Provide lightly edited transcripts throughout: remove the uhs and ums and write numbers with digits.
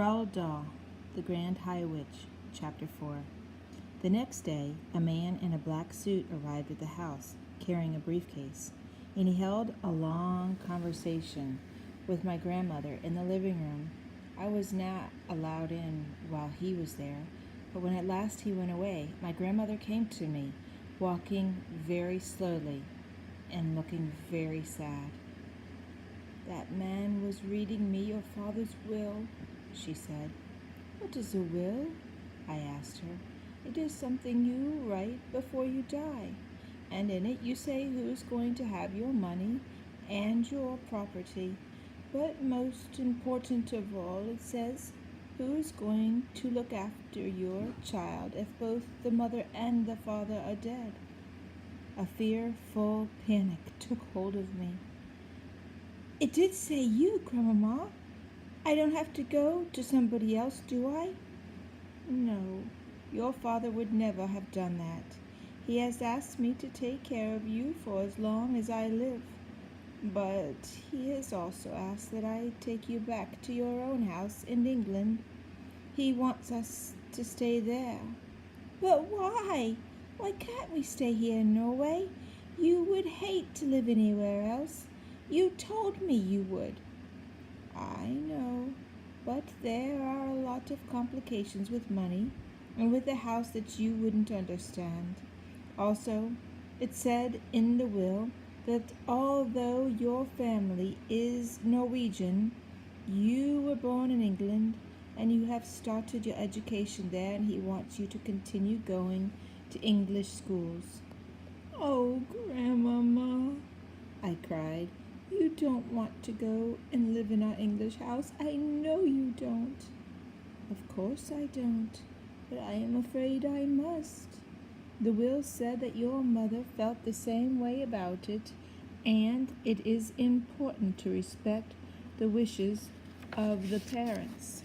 Roald Dahl, The Grand High Witch, Chapter 4. The next day, a man in a black suit arrived at the house, carrying a briefcase, and he held a long conversation with my grandmother in the living room. I was not allowed in while he was there, but when at last he went away, my grandmother came to me, walking very slowly and looking very sad. "That man was reading me your father's will," she said. "What is a will?" I asked her. "It is something you write before you die, and in it you say who's going to have your money and your property. But most important of all, it says who's going to look after your child if both the mother and the father are dead." A fearful panic took hold of me. "It did say you, Grandmama. I don't have to go to somebody else, do I?" "No, your father would never have done that. He has asked me to take care of you for as long as I live. But he has also asked that I take you back to your own house in England. He wants us to stay there." "But why? Why can't we stay here in Norway? You would hate to live anywhere else. You told me you would." "I know, but there are a lot of complications with money and with a house that you wouldn't understand. Also, it said in the will that although your family is Norwegian, you were born in England and you have started your education there, and he wants you to continue going to English schools." "Oh, Grandmama," I cried. "You don't want to go and live in our English house. I know you don't." "Of course I don't, but I am afraid I must. The will said that your mother felt the same way about it, and it is important to respect the wishes of the parents.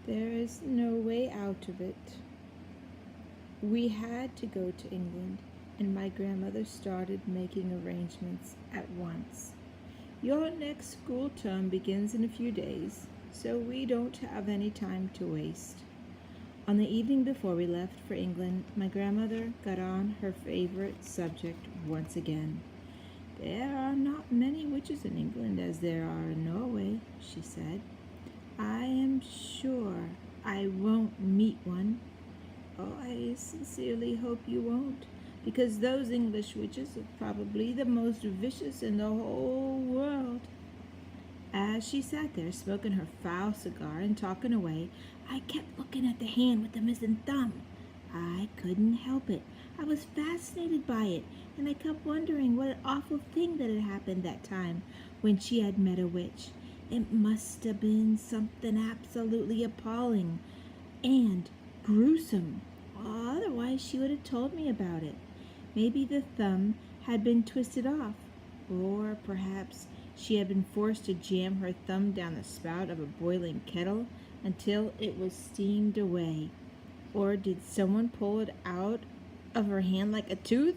There is no way out of it." We had to go to England, and my grandmother started making arrangements at once. "Your next school term begins in a few days, so we don't have any time to waste." On the evening before we left for England, my grandmother got on her favorite subject once again. "There are not many witches in England as there are in Norway," she said. "I am sure I won't meet one." "Oh, I sincerely hope you won't, because those English witches are probably the most vicious in the whole world." As she sat there smoking her foul cigar and talking away, I kept looking at the hand with the missing thumb. I couldn't help it. I was fascinated by it, and I kept wondering what an awful thing that had happened that time when she had met a witch. It must have been something absolutely appalling and gruesome. Otherwise, she would have told me about it. Maybe the thumb had been twisted off, or perhaps she had been forced to jam her thumb down the spout of a boiling kettle until it was steamed away. Or did someone pull it out of her hand like a tooth?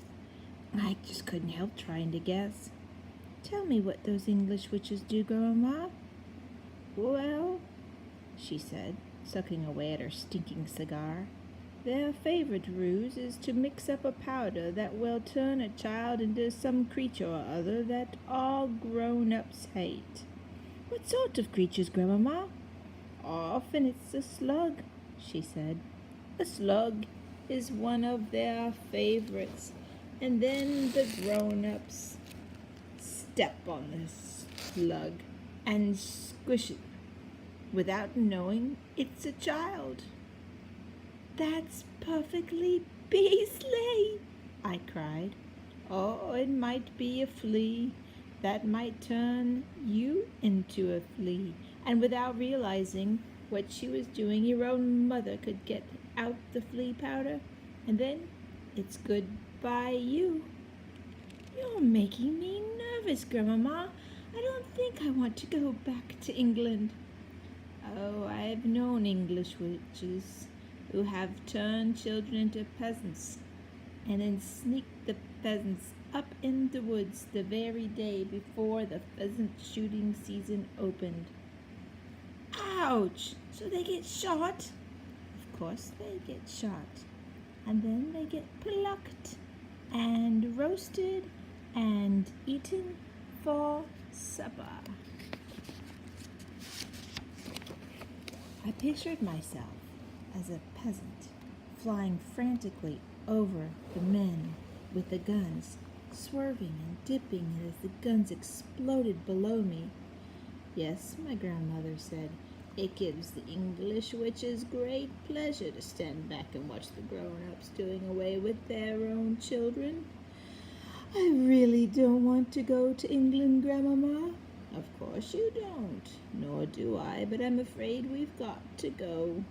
I just couldn't help trying to guess. "Tell me what those English witches do, Grandma." "Well," she said, sucking away at her stinking cigar, "their favorite ruse is to mix up a powder that will turn a child into some creature or other that all grown-ups hate." "What sort of creatures, Grandmama?" "Often it's a slug," she said. "A slug is one of their favorites, and then the grown-ups step on the slug and squish it without knowing it's a child." "That's perfectly beastly," I cried. "Oh, it might be a flea that might turn you into a flea, and without realizing what she was doing, your own mother could get out the flea powder, and then it's goodbye you." "You're making me nervous, Grandmama. I don't think I want to go back to England." "Oh, I've known English witches who have turned children into peasants and then sneaked the peasants up in the woods the very day before the pheasant shooting season opened. Ouch! So they get shot? Of course they get shot. And then they get plucked and roasted and eaten for supper. I pictured myself as a peasant flying frantically over the men with the guns, swerving and dipping as the guns exploded below me. Yes, my grandmother said, it gives the English witches great pleasure to stand back and watch the grown-ups doing away with their own children. I really don't want to go to England, Grandmama. Of course you don't, nor do I, but I'm afraid we've got to go.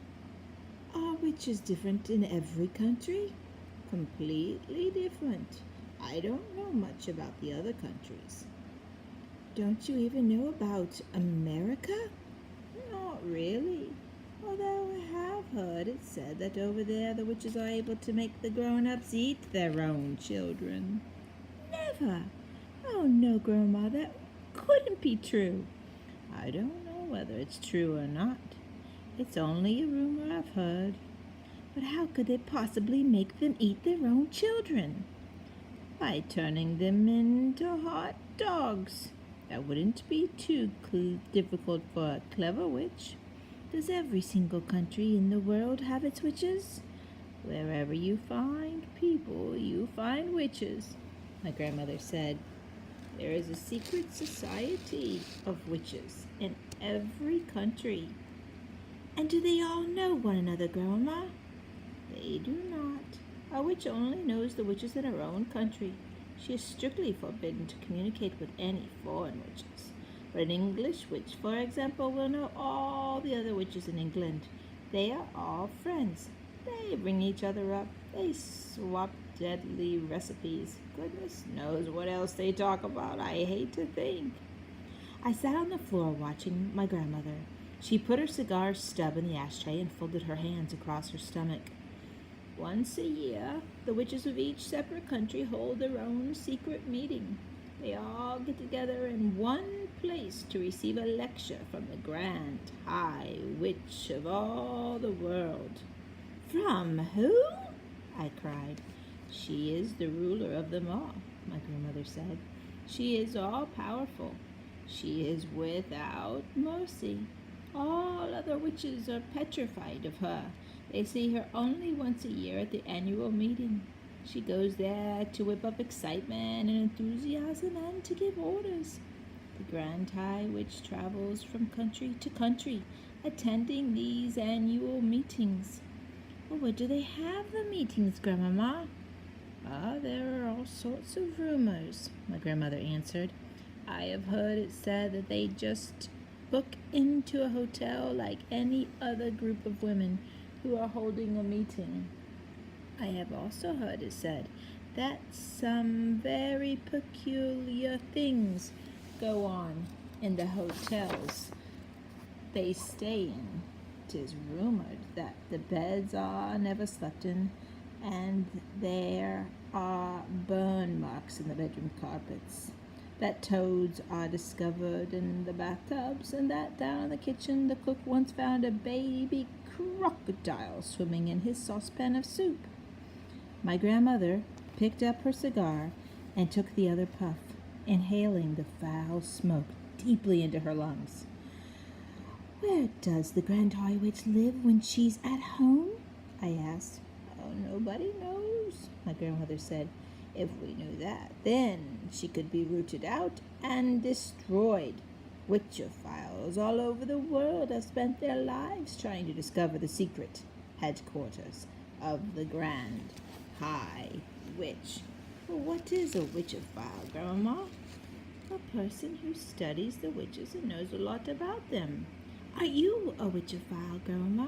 Are witches different in every country? Completely different. I don't know much about the other countries. Don't you even know about America? Not really. Although I have heard it said that over there the witches are able to make the grown-ups eat their own children. Never. Oh no, Grandma, that couldn't be true. I don't know whether it's true or not. It's only a rumor I've heard. But how could they possibly make them eat their own children? By turning them into hot dogs. That wouldn't be too difficult for a clever witch. Does every single country in the world have its witches? Wherever you find people, you find witches, my grandmother said. There is a secret society of witches in every country. And do they all know one another, Grandma? They do not. A witch only knows the witches in her own country. She is strictly forbidden to communicate with any foreign witches. But an English witch, for example, will know all the other witches in England. They are all friends. They bring each other up. They swap deadly recipes. Goodness knows what else they talk about. I hate to think. I sat on the floor watching my grandmother. She put her cigar stub in the ashtray and folded her hands across her stomach. Once a year, the witches of each separate country hold their own secret meeting. They all get together in one place to receive a lecture from the Grand High Witch of all the world. From who? I cried. She is the ruler of them all, my grandmother said. She is all-powerful. She is without mercy. All other witches are petrified of her. They see her only once a year at the annual meeting. She goes there to whip up excitement and enthusiasm and to give orders. The Grand High Witch travels from country to country, attending these annual meetings. Well, where do they have the meetings, Grandmama? There are all sorts of rumors, my grandmother answered. I have heard it said that they just book into a hotel like any other group of women who are holding a meeting. I have also heard it said that some very peculiar things go on in the hotels they stay in. It is rumored that the beds are never slept in, and there are burn marks in the bedroom carpets, that toads are discovered in the bathtubs, and that down in the kitchen the cook once found a baby crocodile swimming in his saucepan of soup. My grandmother picked up her cigar and took the other puff, inhaling the foul smoke deeply into her lungs. Where does the Grand High Witch live when she's at home? I asked. Oh, nobody knows, my grandmother said. If we knew that, then she could be rooted out and destroyed. Witchophiles all over the world have spent their lives trying to discover the secret headquarters of the Grand High Witch. Well, what is a witchophile, Grandma? A person who studies the witches and knows a lot about them. Are you a witchophile, Grandma?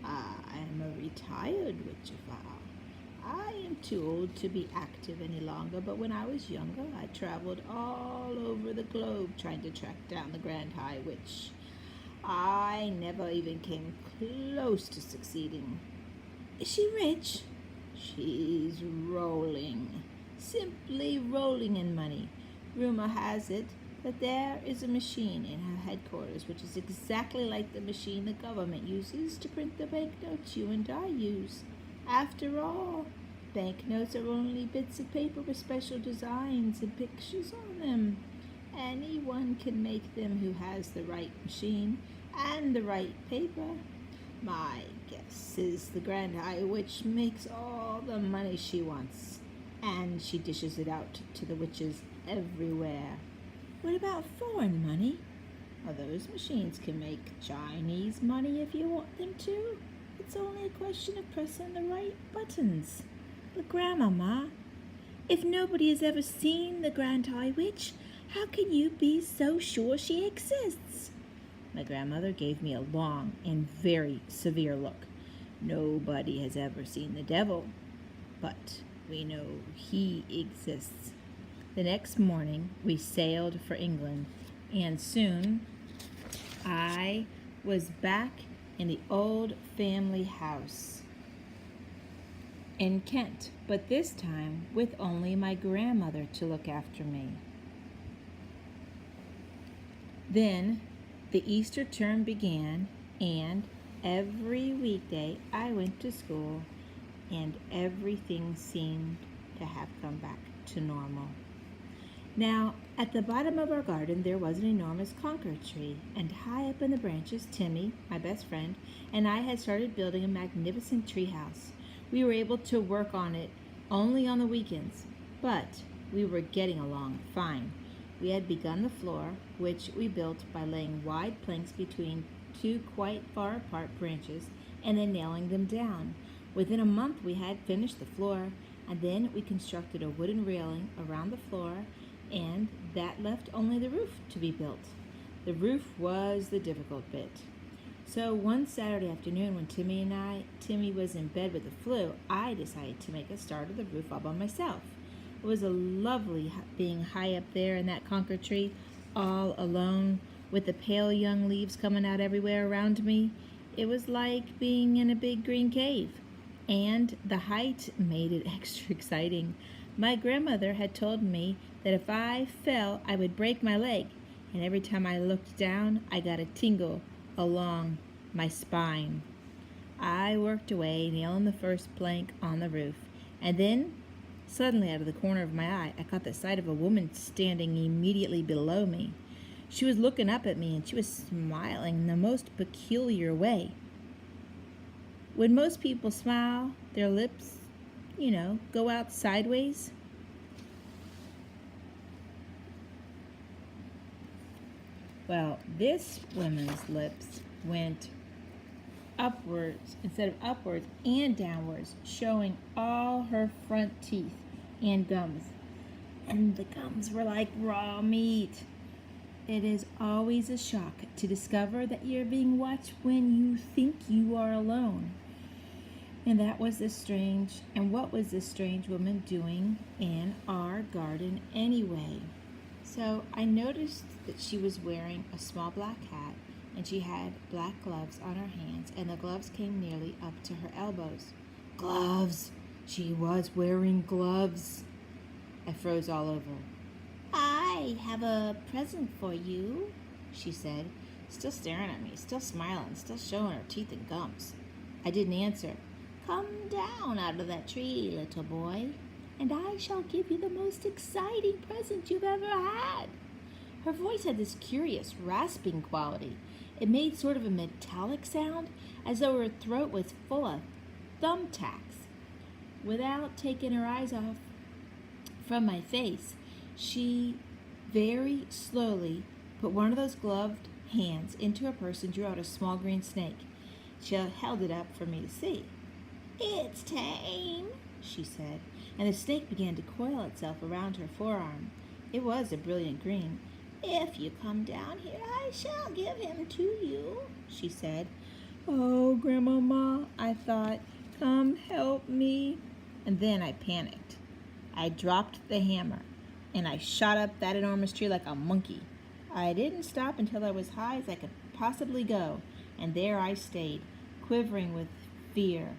I am a retired witchophile. I am too old to be active any longer, but when I was younger, I traveled all over the globe trying to track down the Grand High Witch. I never even came close to succeeding. Is she rich? She's rolling, simply rolling in money. Rumor has it that there is a machine in her headquarters which is exactly like the machine the government uses to print the banknotes you and I use. After all, banknotes are only bits of paper with special designs and pictures on them. Anyone can make them who has the right machine and the right paper. My guess is the Grand High Witch makes all the money she wants, and she dishes it out to the witches everywhere. What about foreign money? Well, those machines can make Chinese money if you want them to. It's only a question of pressing the right buttons. But Grandmama, if nobody has ever seen the Grand High Witch, how can you be so sure she exists? My grandmother gave me a long and very severe look. Nobody has ever seen the devil, but we know he exists. The next morning, we sailed for England, and soon I was back in the old family house in Kent, but this time with only my grandmother to look after me. Then the Easter term began, and every weekday I went to school, and everything seemed to have come back to normal. Now, at the bottom of our garden there was an enormous concord tree, and high up in the branches Timmy, my best friend, and I had started building a magnificent tree house. We were able to work on it only on the weekends, but we were getting along fine. We had begun the floor, which we built by laying wide planks between two quite far apart branches and then nailing them down. Within a month we had finished the floor, and then we constructed a wooden railing around the floor, and that left only the roof to be built. The roof was the difficult bit. So one Saturday afternoon when Timmy was in bed with the flu, I decided to make a start of the roof all by myself. It was a lovely being high up there in that concord tree, all alone, with the pale young leaves coming out everywhere around me. It was like being in a big green cave, and the height made it extra exciting. My grandmother had told me that if I fell, I would break my leg, and every time I looked down, I got a tingle along my spine. I worked away, nailing the first plank on the roof, and then, suddenly out of the corner of my eye, I caught the sight of a woman standing immediately below me. She was looking up at me, and she was smiling in the most peculiar way. When most people smile, their lips, go out sideways. Well, this woman's lips went upwards instead of upwards and downwards, showing all her front teeth and gums. And the gums were like raw meat. It is always a shock to discover that you're being watched when you think you are alone. And what was this strange woman doing in our garden anyway? So I noticed that she was wearing a small black hat, and she had black gloves on her hands, and the gloves came nearly up to her elbows. Gloves! She was wearing gloves. I froze all over. I have a present for you, she said, still staring at me, still smiling, still showing her teeth and gums. I didn't answer. Come down out of that tree, little boy, and I shall give you the most exciting present you've ever had. Her voice had this curious rasping quality. It made sort of a metallic sound, as though her throat was full of thumbtacks. Without taking her eyes off from my face, she very slowly put one of those gloved hands into her purse and drew out a small green snake. She held it up for me to see. It's tame, she said, and the snake began to coil itself around her forearm. It was a brilliant green. If you come down here, I shall give him to you, she said. Oh, Grandmama, I thought, come help me. And then I panicked. I dropped the hammer, and I shot up that enormous tree like a monkey. I didn't stop until I was high as I could possibly go, and there I stayed, quivering with fear.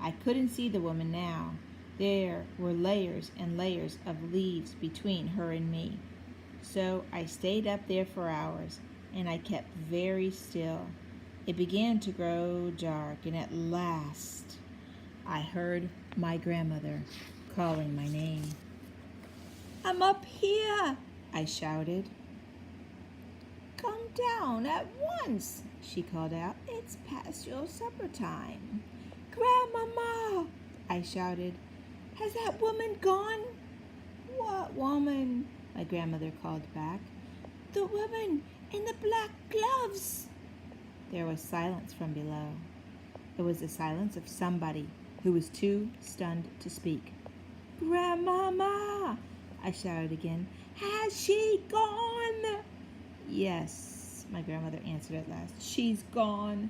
I couldn't see the woman now. There were layers and layers of leaves between her and me. So I stayed up there for hours, and I kept very still. It began to grow dark, and at last I heard my grandmother calling my name. "I'm up here," I shouted. "Come down at once," she called out. "It's past your supper time." "Grandmama," I shouted, "has that woman gone?" "What woman?" my grandmother called back. "The woman in the black gloves." There was silence from below. It was the silence of somebody who was too stunned to speak. "Grandmama," I shouted again, "has she gone?" "Yes," my grandmother answered at last. "She's gone.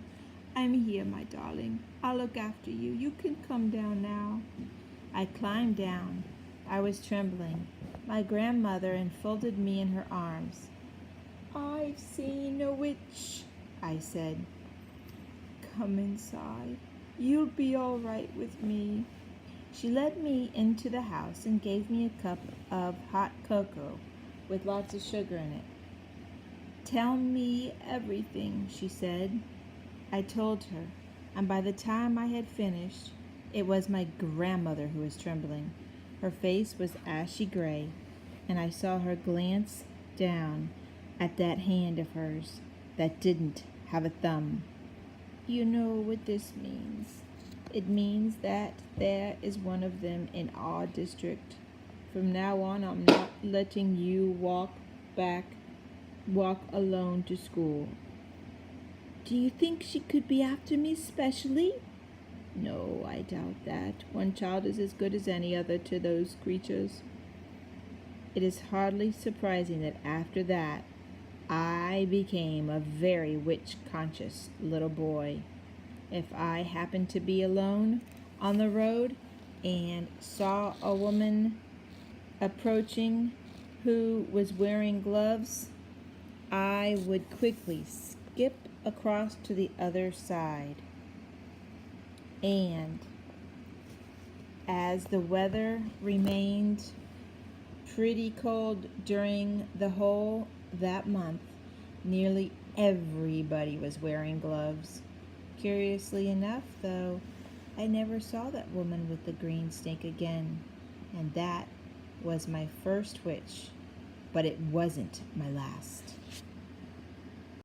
I'm here, my darling. I'll look after you. You can come down now." I climbed down. I was trembling. My grandmother enfolded me in her arms. "I've seen a witch," I said. "Come inside. You'll be all right with me." She led me into the house and gave me a cup of hot cocoa with lots of sugar in it. "Tell me everything," she said. I told her, and by the time I had finished, it was my grandmother who was trembling. Her face was ashy gray, and I saw her glance down at that hand of hers that didn't have a thumb. "You know what this means. It means that there is one of them in our district. From now on, I'm not letting you walk alone to school." "Do you think she could be after me specially?" "No, I doubt that. One child is as good as any other to those creatures." It is hardly surprising that after that, I became a very witch-conscious little boy. If I happened to be alone on the road and saw a woman approaching who was wearing gloves, I would quickly skip across to the other side. And as the weather remained pretty cold during the whole that month, nearly everybody was wearing gloves. Curiously enough, though, I never saw that woman with the green snake again, and that was my first witch, but it wasn't my last.